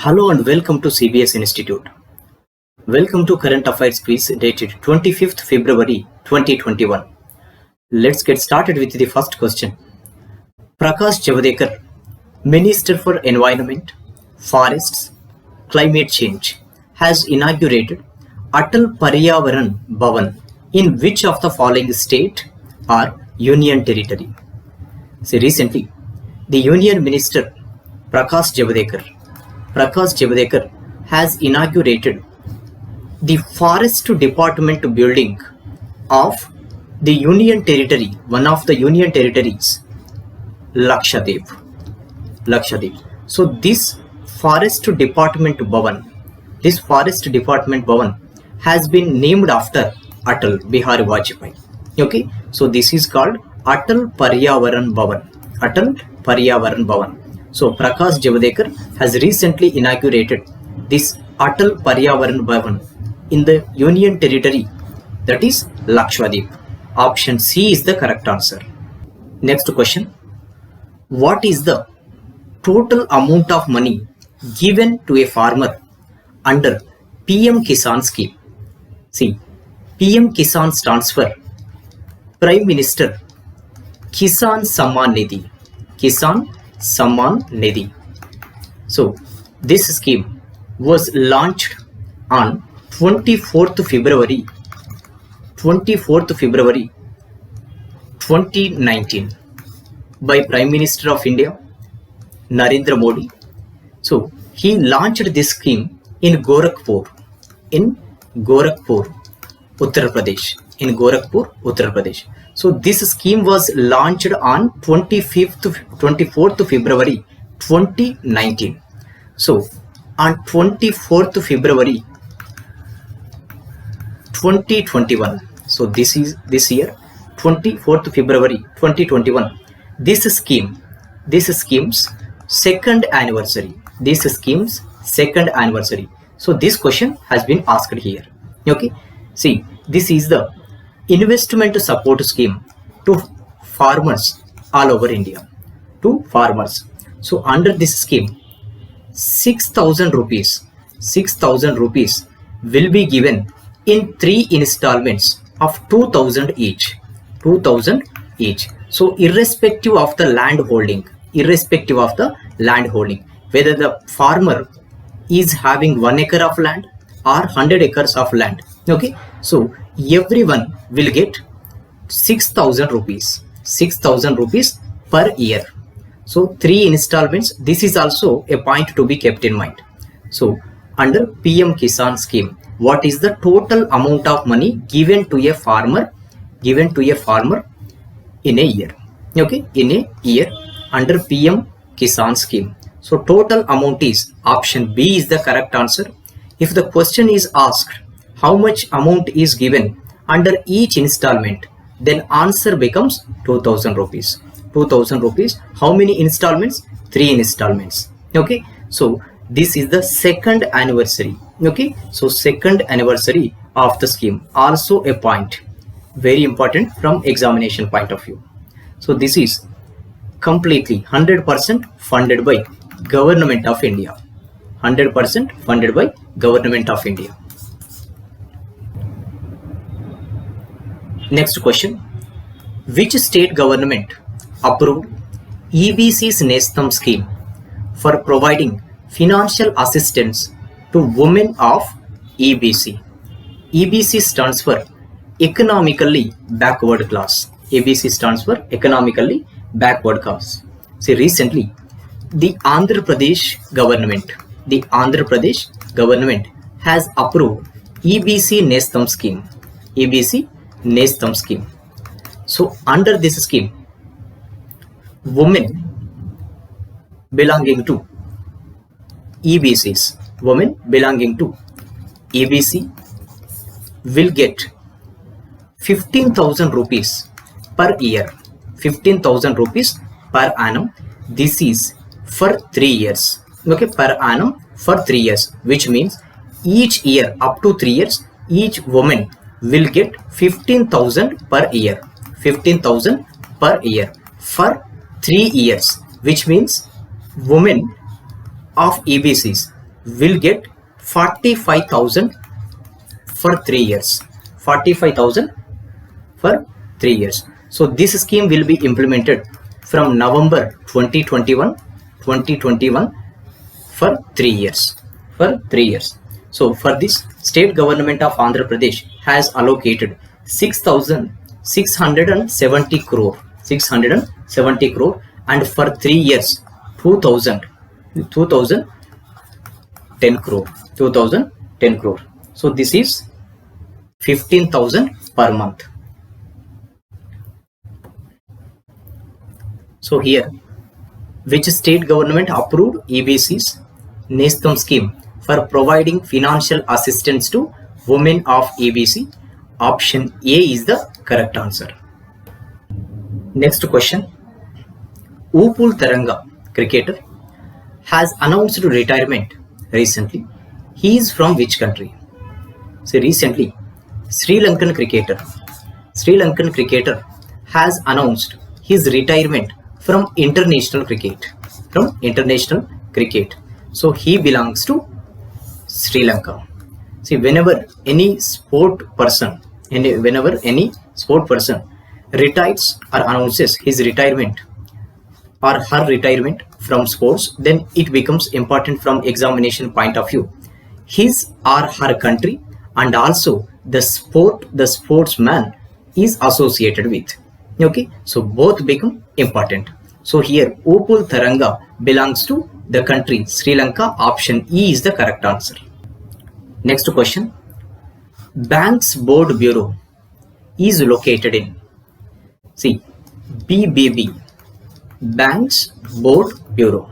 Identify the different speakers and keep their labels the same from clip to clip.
Speaker 1: Hello and welcome to CBS Institute. Welcome to Current Affairs Quiz dated 25th February 2021. Let's get started with the first question. Prakash Javadekar, Minister for Environment, Forests, Climate Change, has inaugurated Atal Paryavaran Bhavan in which of the following state or union territory? See, recently, the Union Minister Prakash Javadekar has inaugurated the Forest Department building of the Union Territory, one of the Union Territories, Lakshadweep. So this Forest Department Bhavan has been named after Atal Bihari Vajpayee. Okay, so this is called Atal Paryavaran Bhavan. So Prakash Javadekar has recently inaugurated this Atal Paryavaran Bhavan in the Union Territory, that is Lakshadweep. Option C is the correct answer. Next question. What is the total amount of money given to a farmer under PM Kisan scheme? See, PM Kisan stands for Prime Minister Kisan Samman Nidhi. So this scheme was launched on 24th February 2019 by Prime Minister of India Narendra Modi. So he launched this scheme in Gorakhpur, Uttar Pradesh. So this scheme was launched on 24th February 2019. So on 24th February 2021, so this is this year, 24th February 2021, this scheme's second anniversary. So this question has been asked here. Okay, see, this is the investment support scheme to farmers all over India, So under this scheme, 6,000 rupees will be given in 3 installments of 2,000 each. So irrespective of the land holding, whether the farmer is having 1 acre of land or 100 acres of land, okay, so everyone will get 6,000 rupees per year. So 3 installments. This is also a point to be kept in mind. So under PM Kisan scheme, what is the total amount of money given to a farmer in a year? Okay, in a year under PM Kisan scheme. So total amount is option B is the correct answer. If the question is asked how much amount is given under each installment, then answer becomes 2,000 rupees. How many installments? 3 installments. Okay, so this is the second anniversary. Okay, so second anniversary of the scheme, also a point very important from examination point of view. So this is completely 100% funded by Government of India. Next question. Which state government approved EBC's Nestam scheme for providing financial assistance to women of EBC? EBC stands for economically backward class. See, recently the Andhra Pradesh government has approved EBC Nestam scheme. So under this scheme, women belonging to EBC will get 15,000 rupees per year, 15,000 rupees per annum. This is for 3 years. Okay, per annum for 3 years, which means each year up to 3 years, each woman will get 15,000 per year. For 3 years, which means women of EBCs will get 45,000 for 3 years. 45,000 for 3 years. So this scheme will be implemented from November 2021 for 3 years. For 3 years. So for this, state government of Andhra Pradesh has allocated 6,670 crore. 670 crore, and for 3 years 2010 crore. 2010 crore. So this is 15,000 per month. So here, which state government approved EBC's Nestam scheme for providing financial assistance to women of EBC? Option A is the correct answer. Next question. Upul Taranga, cricketer, has announced retirement recently. He is from which country? So recently, Sri Lankan cricketer has announced his retirement from international cricket. So he belongs to Sri Lanka. See, whenever any sport person retires or announces his retirement or her retirement from sports, then it becomes important from examination point of view. His or her country and also the sportsman is associated with. Okay, so both become important. So here Upul Taranga belongs to the country Sri Lanka. Option E is the correct answer. Next question. Banks Board Bureau is located in, see, BBB, Banks Board Bureau.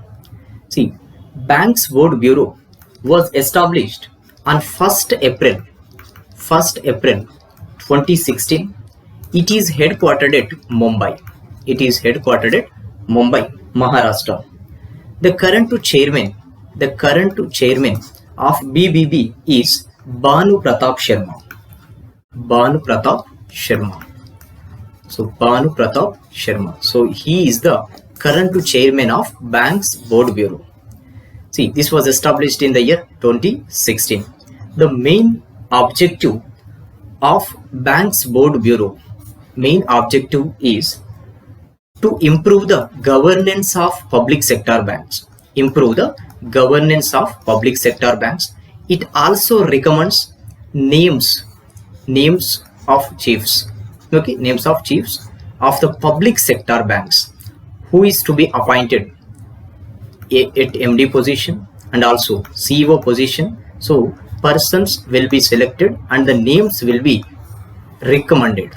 Speaker 1: See, Banks Board Bureau was established on 1st April 2016. It is headquartered at Mumbai. Maharashtra. The current chairman of BBB is Bhanu Pratap Sharma. So he is the current chairman of Banks Board Bureau. See, this was established in the year 2016. The main objective of Banks Board Bureau is to improve the governance of public sector banks. It also recommends names of chiefs. Okay, names of chiefs of the public sector banks who is to be appointed at MD position and also CEO position. So persons will be selected and the names will be recommended.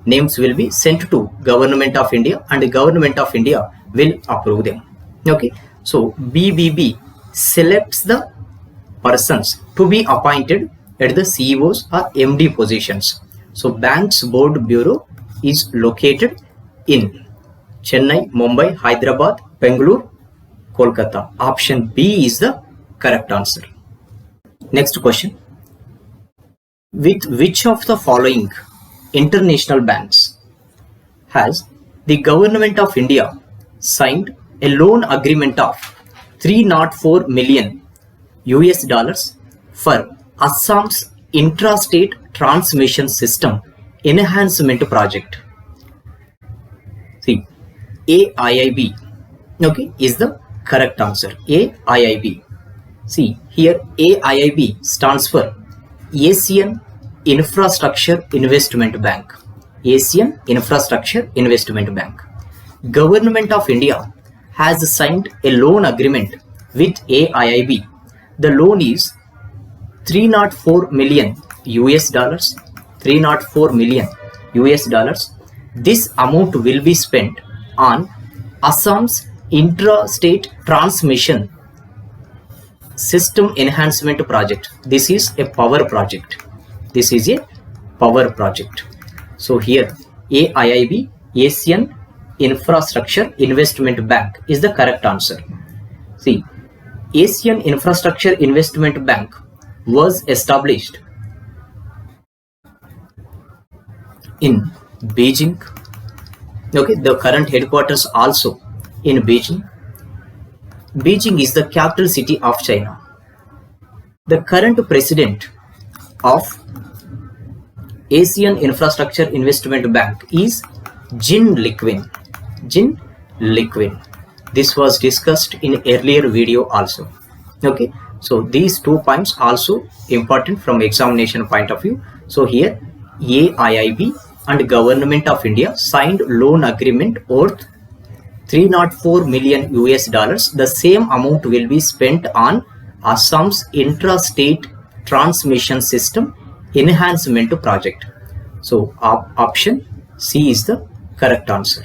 Speaker 1: Names will be sent to Government of India and the Government of India will approve them. Okay, so BBB selects the persons to be appointed at the CEOs or MD positions. So Banks Board Bureau is located in Chennai, Mumbai, Hyderabad, Bangalore, Kolkata. Option B is the correct answer. Next question. With which of the following international banks has the Government of India signed a loan agreement of $304 million for Assam's intrastate transmission system enhancement project? See, AIIB, okay, is the correct answer. AIIB. See, here AIIB stands for Asian Infrastructure Investment Bank. Asian Infrastructure Investment Bank. Government of India has signed a loan agreement with AIIB. The loan is $304 million. $304 million. This amount will be spent on Assam's intrastate transmission system enhancement project. This is a power project. So here AIIB, Asian Infrastructure Investment Bank, is the correct answer. See, Asian Infrastructure Investment Bank was established in Beijing. Okay, the current headquarters also in Beijing. Beijing is the capital city of China. The current president of Asian Infrastructure Investment Bank is Jin Liqin. Jin Liqin. This was discussed in earlier video also. Okay, so these 2 points also important from examination point of view. So here AIIB and Government of India signed loan agreement worth $304 million. The same amount will be spent on Assam's intra-state transmission system enhancement project. So option C is the correct answer.